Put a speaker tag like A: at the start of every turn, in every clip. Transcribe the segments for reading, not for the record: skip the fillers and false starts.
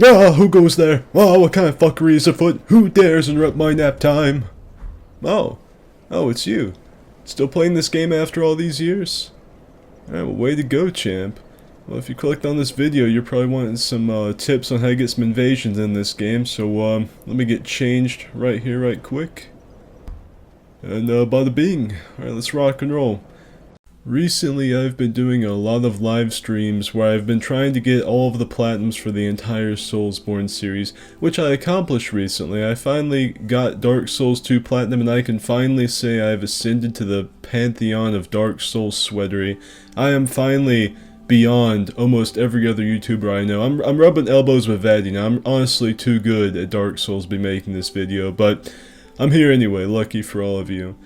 A: Ah, who goes there? Oh, what kind of fuckery is afoot? Who dares interrupt my nap time? Oh. Oh, it's you. Still playing this game after all these years? Alright, well, way to go, champ. Well, if you clicked on this video, you're probably wanting some tips on how to get some invasions in this game, so let me get changed right here, right quick. And bada bing. Alright, let's rock and roll. Recently, I've been doing a lot of live streams where I've been trying to get all of the platinums for the entire Soulsborne series, which I accomplished recently. I finally got Dark Souls 2 Platinum, and I can finally say I've ascended to the pantheon of Dark Souls sweatery. I am finally beyond almost every other YouTuber I know. I'm rubbing elbows with Vaddy now. I'm honestly too good at Dark Souls to be making this video, but I'm here anyway, lucky for all of you.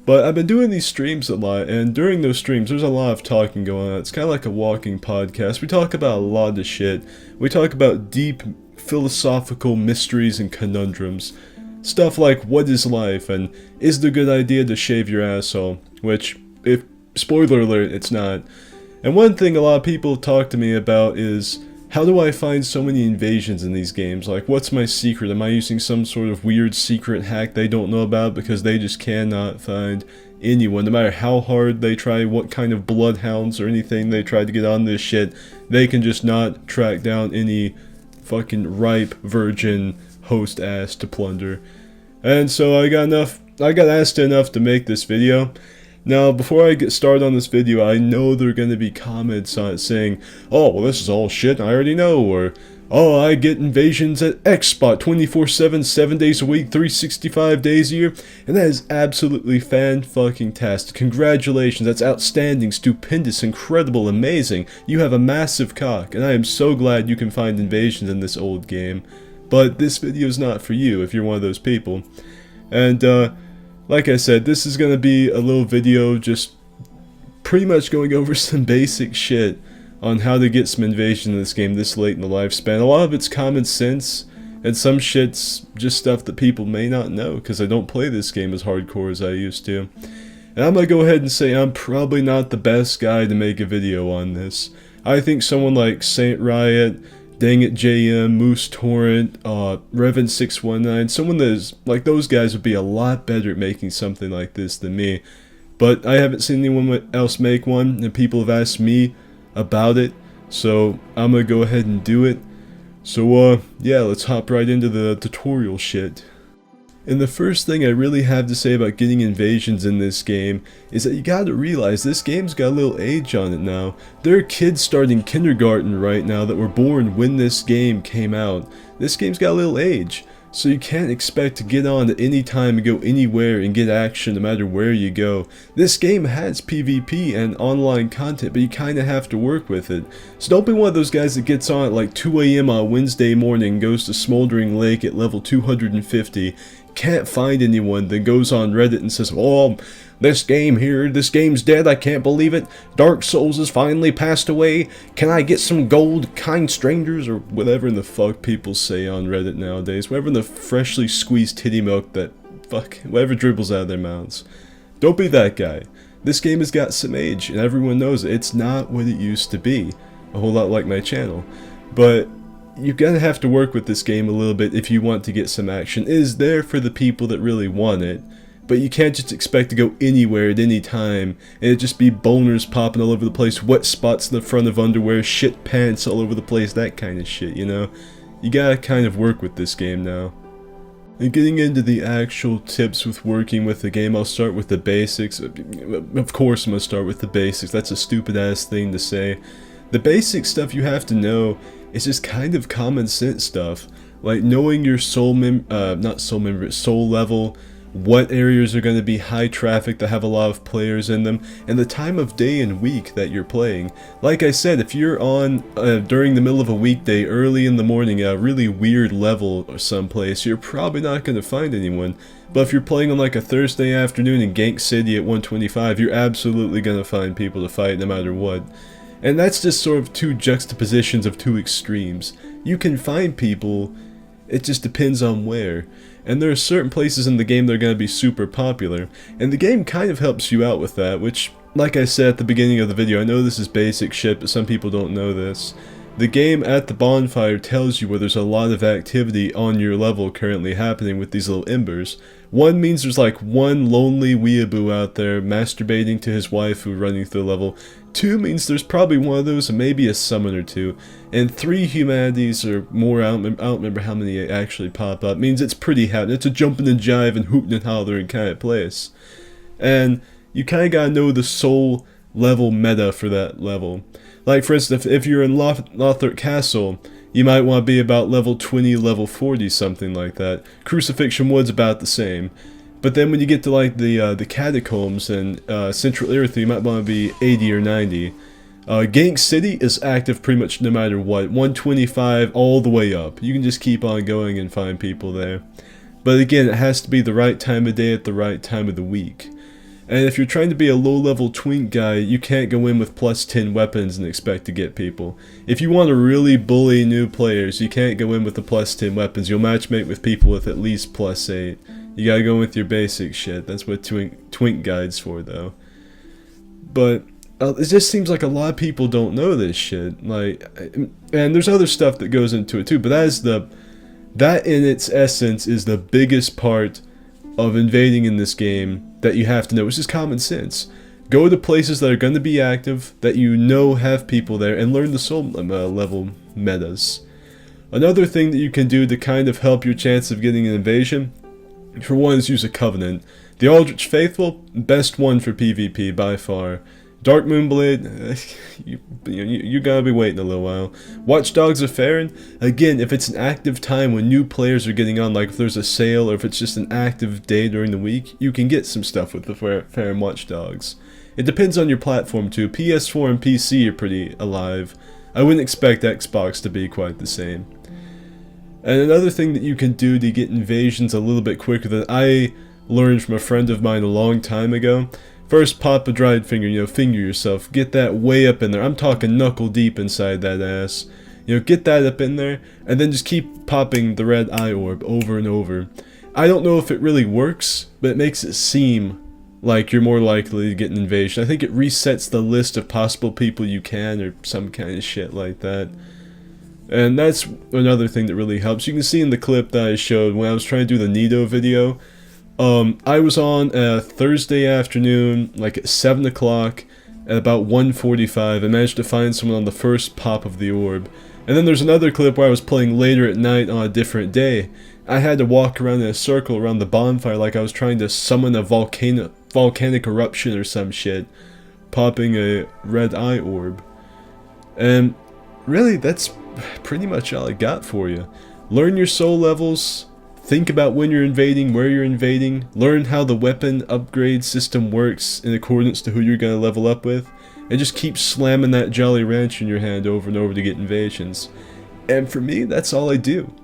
A: But I've been doing these streams a lot, and during those streams there's a lot of talking going on. It's kind of like a walking podcast. We talk about a lot of shit. We talk about deep philosophical mysteries and conundrums. Stuff like, what is life, and is it a good idea to shave your asshole? Which, if spoiler alert, it's not. And one thing a lot of people talk to me about is, how do I find so many invasions in these games? Like, what's my secret? Am I using some sort of weird secret hack they don't know about because they just cannot find anyone? No matter how hard they try, what kind of bloodhounds or anything they try to get on this shit, they can just not track down any fucking ripe virgin host ass to plunder. And so I got asked enough to make this video. Now, before I get started on this video, I know there are going to be comments on it saying, oh, well, this is all shit I already know, or, oh, I get invasions at X spot 24/7, 7 days a week, 365 days a year, and that is absolutely fan-fucking-tastic. Congratulations, that's outstanding, stupendous, incredible, amazing. You have a massive cock, and I am so glad you can find invasions in this old game. But this video is not for you, if you're one of those people. And, like I said, this is going to be a little video just pretty much going over some basic shit on how to get some invasion in this game this late in the lifespan. A lot of it's common sense, and some shit's just stuff that people may not know, because I don't play this game as hardcore as I used to. And I'm going to go ahead and say I'm probably not the best guy to make a video on this. I think someone like Saint Riot, Dang It JM, Moose Torrent, Revan619, someone that is, like, those guys would be a lot better at making something like this than me. But I haven't seen anyone else make one, and people have asked me about it, so I'm gonna go ahead and do it. So, yeah, let's hop right into the tutorial shit. And the first thing I really have to say about getting invasions in this game is that you gotta realize this game's got a little age on it now. There are kids starting kindergarten right now that were born when this game came out. This game's got a little age, so you can't expect to get on at any time and go anywhere and get action no matter where you go. This game has PvP and online content, but you kinda have to work with it. So don't be one of those guys that gets on at like 2 AM on Wednesday morning and goes to Smoldering Lake at level 250, can't find anyone, then goes on Reddit and says, oh, this game's dead, I can't believe it, Dark Souls has finally passed away, can I get some gold, kind strangers, or whatever the fuck people say on Reddit nowadays, whatever the freshly squeezed titty milk that, whatever dribbles out of their mouths. Don't be that guy. This game has got some age, and everyone knows it. It's not what it used to be, a whole lot like my channel, but you're gonna have to work with this game a little bit if you want to get some action. It is there for the people that really want it, but you can't just expect to go anywhere at any time and it just be boners popping all over the place, wet spots in the front of underwear, shit pants all over the place, that kind of shit, you know? You gotta kind of work with this game now. And getting into the actual tips with working with the game, I'll start with the basics. Of course I'm gonna start with the basics, that's a stupid ass thing to say. The basic stuff you have to know is just kind of common sense stuff, like knowing your soul level, what areas are going to be high traffic that have a lot of players in them, and the time of day and week that you're playing. Like I said, if you're on during the middle of a weekday, early in the morning, at a really weird level or someplace, you're probably not going to find anyone. But if you're playing on like a Thursday afternoon in Gank City at 125, you're absolutely going to find people to fight no matter what. And that's just sort of two juxtapositions of two extremes. You can find people, it just depends on where. And there are certain places in the game that are going to be super popular, and the game kind of helps you out with that, which, like I said at the beginning of the video, I know this is basic shit, but some people don't know this. The game at the bonfire tells you where there's a lot of activity on your level currently happening with these little embers. One means there's like one lonely weeaboo out there masturbating to his waifu running through the level. Two means there's probably one of those and maybe a summon or two. And three humanities or more, I don't remember how many actually pop up, means it's pretty happening. It's a jumping and jive and hooting and hollering kind of place. And you kind of gotta know the soul level meta for that level. Like for instance, if you're in Lothric Castle, you might want to be about level 20, level 40, something like that. Crucifixion Wood's about the same. But then when you get to like the catacombs and Central Earth, you might want to be 80 or 90. Gank City is active pretty much no matter what, 125 all the way up. You can just keep on going and find people there. But again, it has to be the right time of day at the right time of the week. And if you're trying to be a low-level twink guy, you can't go in with plus 10 weapons and expect to get people. If you want to really bully new players, you can't go in with the plus 10 weapons. You'll matchmake with people with at least plus 8. You gotta go with your basic shit. That's what twink guide's for, though. But it just seems like a lot of people don't know this shit. Like, and there's other stuff that goes into it too. But that in its essence is the biggest part of invading in this game that you have to know, which is common sense. Go to places that are going to be active, that you know have people there, and learn the soul level metas. Another thing that you can do to kind of help your chance of getting an invasion, for one, is use a Covenant. The Aldrich Faithful, best one for PvP by far. Dark Moonblade, you gotta be waiting a little while. Watchdogs of Farron, again, if it's an active time when new players are getting on, like if there's a sale or if it's just an active day during the week, you can get some stuff with the Farron Watchdogs. It depends on your platform too. PS4 and PC are pretty alive. I wouldn't expect Xbox to be quite the same. And another thing that you can do to get invasions a little bit quicker that I learned from a friend of mine a long time ago. First, pop a dried finger, finger yourself. Get that way up in there. I'm talking knuckle deep inside that ass. Get that up in there, and then just keep popping the red eye orb over and over. I don't know if it really works, but it makes it seem like you're more likely to get an invasion. I think it resets the list of possible people you can, or some kind of shit like that. And that's another thing that really helps. You can see in the clip that I showed when I was trying to do the Nido video, I was on a Thursday afternoon, like at 7 o'clock, at about 1:45, and managed to find someone on the first pop of the orb. And then there's another clip where I was playing later at night on a different day. I had to walk around in a circle around the bonfire like I was trying to summon a volcanic eruption or some shit, popping a red eye orb. And really, that's pretty much all I got for you. Learn your soul levels. Think about when you're invading, where you're invading, learn how the weapon upgrade system works in accordance to who you're going to level up with, and just keep slamming that Jolly Rancher in your hand over and over to get invasions. And for me, that's all I do.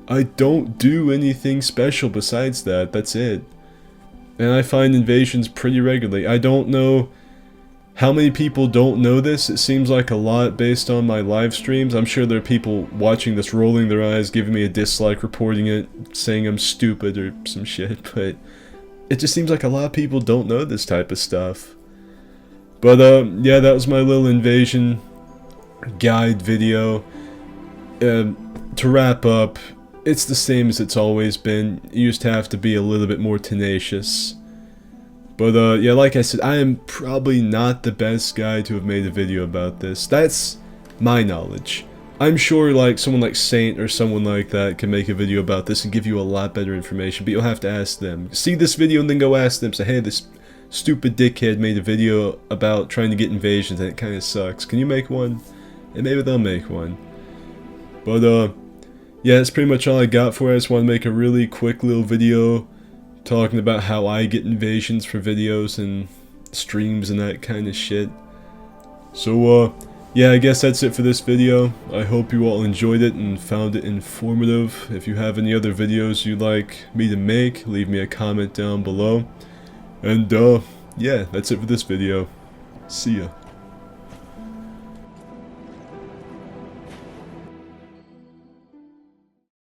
A: I don't do anything special besides that, that's it. And I find invasions pretty regularly. I don't know how many people don't know this. It seems like a lot based on my live streams. I'm sure there are people watching this rolling their eyes, giving me a dislike, reporting it, saying I'm stupid or some shit, but it just seems like a lot of people don't know this type of stuff. But yeah, that was my little invasion guide video. To wrap up, it's the same as it's always been. You just have to be a little bit more tenacious. But yeah, like I said, I am probably not the best guy to have made a video about this. That's my knowledge. I'm sure like someone like Saint or someone like that can make a video about this and give you a lot better information, but you'll have to ask them. See this video and then go ask them, say, hey, this stupid dickhead made a video about trying to get invasions and it kind of sucks. Can you make one? And maybe they'll make one. But yeah, that's pretty much all I got for you. I just want to make a really quick little video talking about how I get invasions for videos and streams and that kind of shit. So yeah, I guess that's it for this video. I hope you all enjoyed it and found it informative. If you have any other videos you'd like me to make, leave me a comment down below. And yeah, that's it for this video. See ya.